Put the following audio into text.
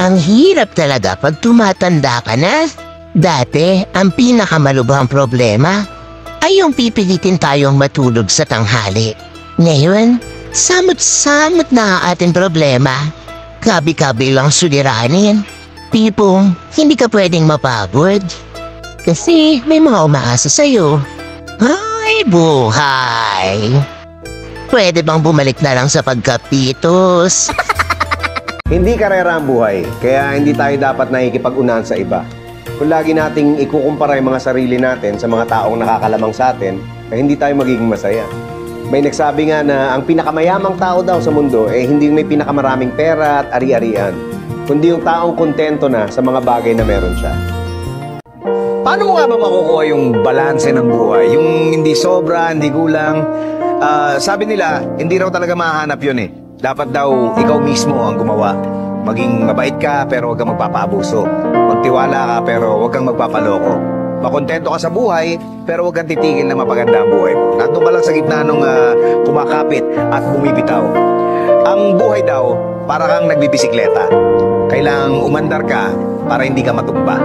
Ang hirap talaga pag tumatanda ka na. Dati, ang pinakamalubhang problema ay yung pipilitin tayong matulog sa tanghali. Ngayon, samot-samot na ang ating problema. Kabi-kabi lang suliranin. Tipong, hindi ka pwedeng mapagod. Kasi may mga umaasa sa'yo. Ay, buhay! Pwede bang bumalik na lang sa pagkapitos? Hindi karera ang buhay, kaya hindi tayo dapat nakikipag-unahan sa iba. Kung lagi nating ikukumpara yung mga sarili natin sa mga taong nakakalamang sa atin, ay hindi tayo magiging masaya. May nagsabi nga na ang pinakamayamang tao daw sa mundo hindi may pinakamaraming pera at ari-arian, kundi yung taong kontento na sa mga bagay na meron siya. Paano mo nga ba makukuha yung balanse ng buhay? Yung hindi sobra, hindi kulang. Sabi nila, hindi raw talaga mahanap yun eh. Dapat daw ikaw mismo ang gumawa. Maging mabait ka pero huwag kang magpapaabuso. Magtiwala ka pero huwag kang magpapaloko. Makontento ka sa buhay pero huwag kang titigil na mapaganda ang buhay mo. Nandun ka lang sa gitna nung kumakapit at bumibitaw. Ang buhay daw, para kang nagbibisikleta. Kailangang umandar ka para hindi ka matumba.